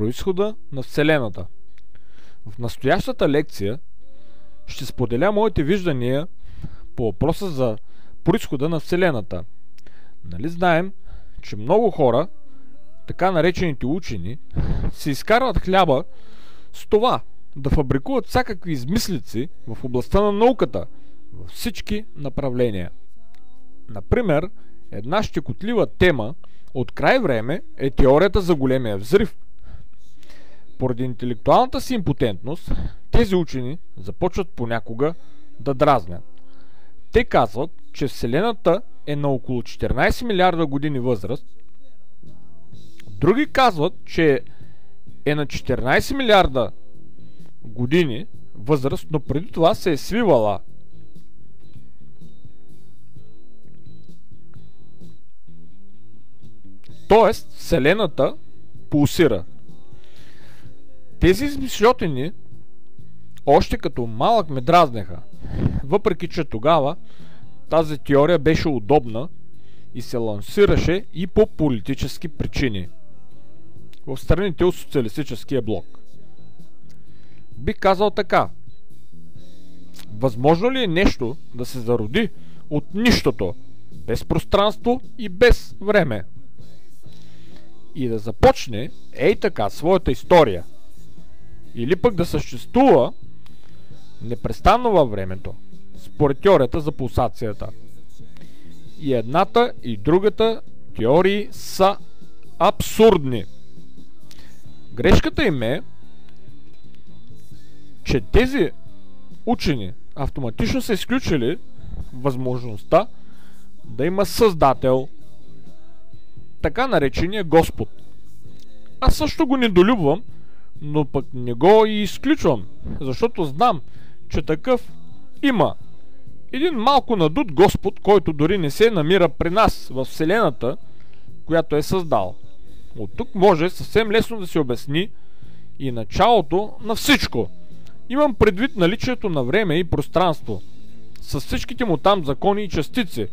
произхода на Вселената. В настоящата лекция ще споделя моите виждания по въпроса за произхода на Вселената. Нали знаем, че много хора, така наречените учени, се изкарват хляба с това да фабрикуват всякакви измислици в областта на науката във всички направления. Например, една щекотлива тема от край време е теорията за големия взрив. Поради интелектуалната си импотентност, тези учени започват понякога да дразнят. Те казват, че Вселената е на около 14 милиарда години възраст. Други казват, че е на 14 милиарда години възраст, но преди това се е свивала. Тоест, Вселената пулсира. Тези измишльотини още като малък ме дразнеха, въпреки че тогава тази теория беше удобна и се лансираше и по политически причини в страните от социалистическия блок. Бих казал така: възможно ли е нещо да се зароди от нищото, без пространство и без време, и да започне ей така своята история, или пък да съществува непрестанно във времето, според теорията за пулсацията? И едната и другата теории са абсурдни. Грешката им е, че тези учени автоматично са изключили възможността да има създател, така наречения Господ. Аз също го недолюбвам, но пък не го и изключвам, защото знам, че такъв има. Един малко надут Господ, който дори не се намира при нас в Вселената, която е създал. От тук може съвсем лесно да се обясни и началото на всичко. Имам предвид наличието на време и пространство, с всичките му там закони и частици.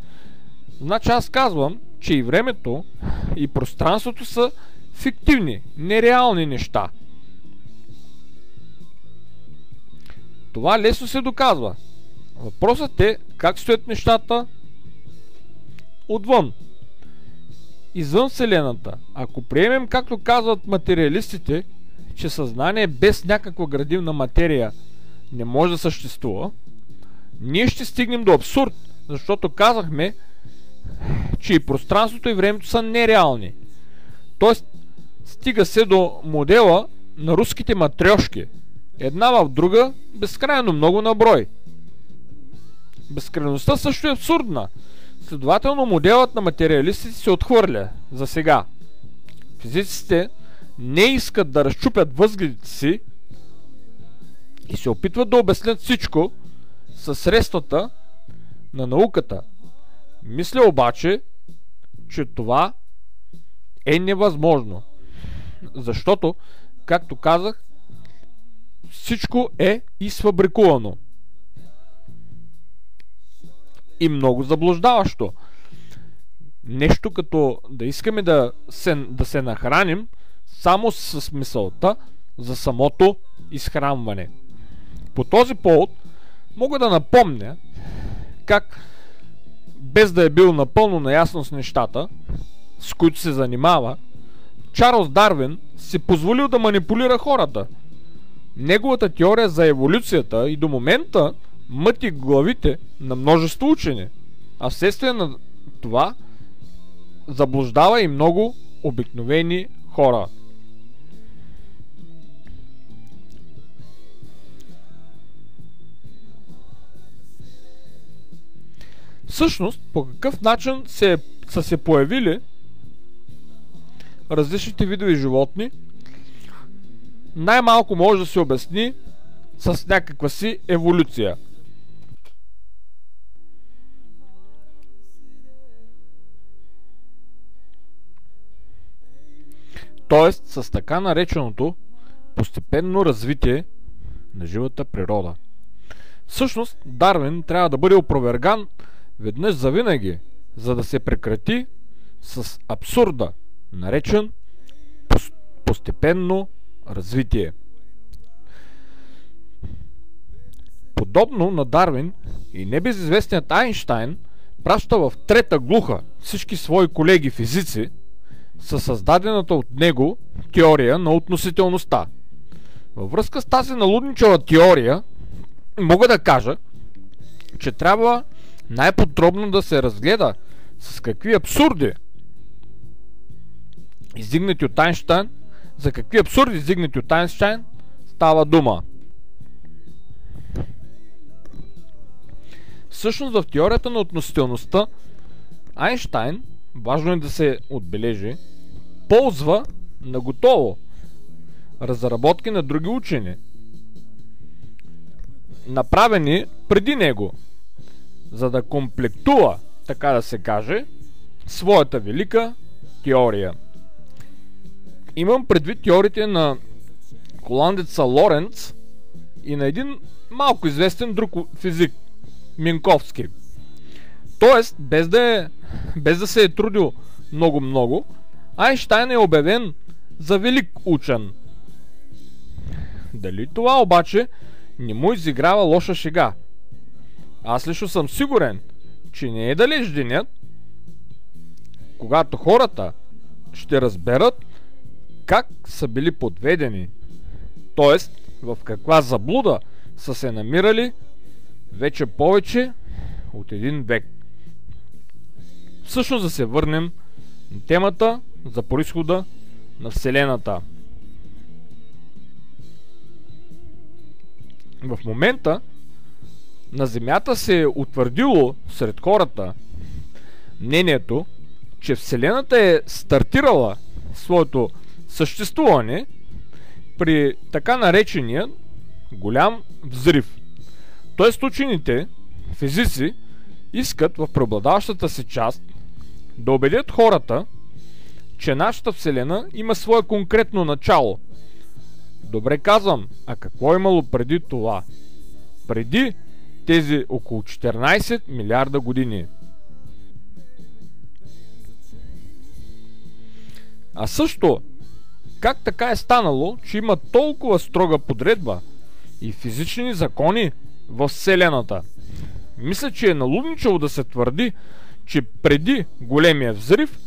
Значи аз казвам, че и времето, и пространството са фиктивни, нереални неща. Това лесно се доказва. Въпросът е как стоят нещата отвън, извън Вселената. Ако приемем, както казват материалистите, че съзнание без някаква градивна материя не може да съществува, ние ще стигнем до абсурд, защото казахме, че и пространството и времето са нереални. Тоест, стига се до модела на руските матрьошки. Една в друга, безкрайно много на брой. Безкрайността също е абсурдна. Следователно, моделът на материалистите се отхвърля за сега. Физиците не искат да разчупят възгледите си и се опитват да обяснят всичко със средствата на науката. Мисля обаче, че това е невъзможно. Защото, както казах, всичко е изфабрикувано. И много заблуждаващо. Нещо като да искаме да се нахраним само с мисълта за самото изхранване. По този повод мога да напомня как, без да е бил напълно наясно с нещата, с които се занимава, Чарлз Дарвин си позволил да манипулира хората. Неговата теория за еволюцията и до момента мъти главите на множество учени, а вследствие на това заблуждава и много обикновени хора. Всъщност, по какъв начин са се появили различните видове животни, най-малко може да се обясни с някаква си еволюция. Тоест с така нареченото постепенно развитие на живата природа. Всъщност, Дарвин трябва да бъде опроверган веднъж завинаги, за да се прекрати с абсурда, наречен постепенно развитие. Подобно на Дарвин и небезизвестният Айнщайн праща в трета глуха всички свои колеги физици със създадената от него теория на относителността. Във връзка с тази налудничава теория мога да кажа, че трябва най-подробно да се разгледа с какви абсурди издигнати от Айнщайн, за какви абсурди издигнати от Айнщайн става дума. Всъщност в теорията на относителността Айнщайн, важно е да се отбележи, ползва наготово разработки на други учени, направени преди него, за да комплектува, така да се каже, своята велика теория. Имам предвид теориите на холандеца Лоренц и на един малко известен друг физик, Минковски. Тоест, без да се е трудил много, Айнщайн е обявен за велик учен. Дали това обаче не му изиграва лоша шега? Аз лично съм сигурен, че не е далеч денят, когато хората ще разберат как са били подведени, т.е. в каква заблуда са се намирали вече повече от един век. Всъщност да се върнем на темата за произхода на Вселената. В момента на Земята се е утвърдило сред хората мнението, че Вселената е стартирала своето съществуване при така наречения голям взрив. Тоест учените физици искат в преобладаващата си част да убедят хората, че нашата Вселена има свое конкретно начало. Добре казвам, а какво е имало преди това? Преди тези около 14 милиарда години. А също, как така е станало, че има толкова строга подредба и физични закони в Вселената? Мисля, че е налудничаво да се твърди, че преди големия взрив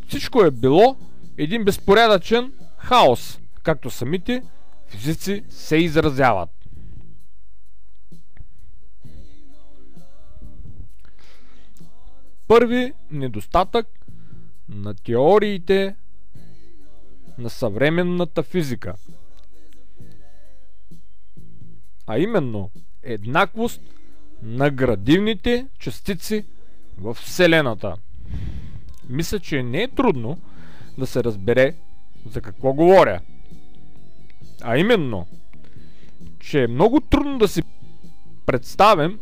всичко е било един безпорядъчен хаос, както самите физици се изразяват. Първи недостатък на теориите на съвременната физика, а именно еднаквост на градивните частици в Вселената. Мисля, че не е трудно да се разбере за какво говоря. А именно, че е много трудно да си представим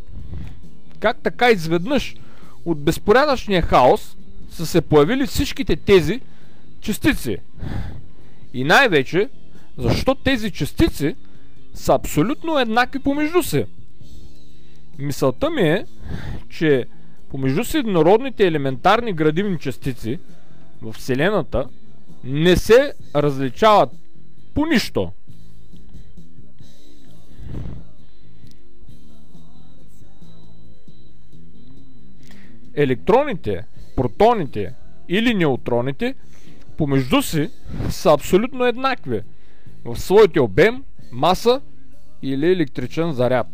как така изведнъж от безпорядъчния хаос са се появили всичките тези частици. И най-вече, защо тези частици са абсолютно еднакви помежду си. Мисълта ми е, че помежду си еднородните елементарни градивни частици в Вселената не се различават по нищо. Електроните, протоните или неутроните помежду си са абсолютно еднакви в своите обем, маса или електричен заряд.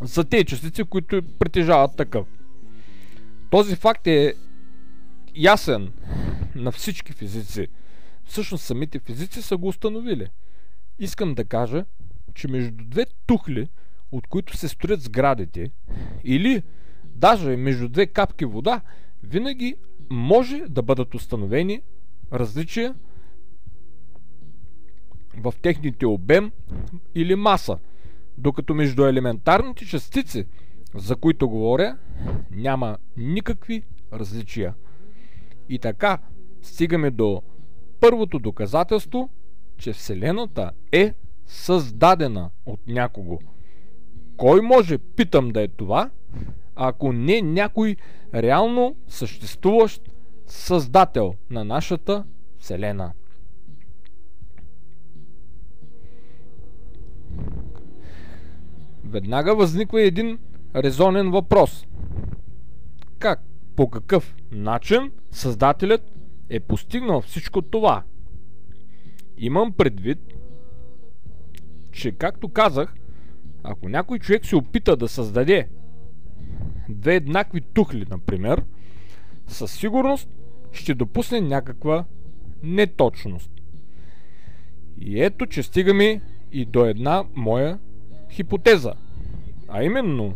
За тези частици, които притежават такъв. Този факт е ясен на всички физици. Всъщност самите физици са го установили. Искам да кажа, че между две тухли, от които се строят сградите, или даже между две капки вода, винаги може да бъдат установени различия в техните обем или маса, докато между елементарните частици, за които говоря, няма никакви различия. И така стигаме до първото доказателство, че Вселената е създадена от някого. Кой може, питам, да е това, ако не някой реално съществуващ създател на нашата Вселена? веднага възниква един резонен въпрос. Как? По какъв начин Създателят е постигнал всичко това? Имам предвид, че както казах, ако някой човек се опита да създаде две еднакви тухли, например, със сигурност ще допусне някаква неточност. И ето, че стигаме и до една моя хипотеза, а именно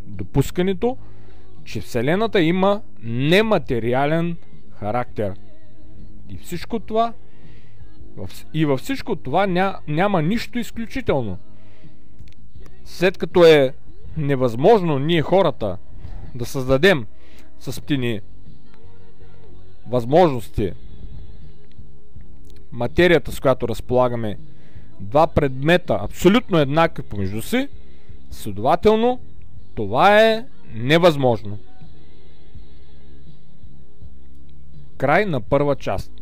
допускането, че Вселената има нематериален характер. И всичко това във всичко това няма нищо изключително. След като е невъзможно ние хората да създадем с птини възможности, материята, с която разполагаме, два предмета абсолютно еднакви помежду си, следователно това е невъзможно. Край на първа част.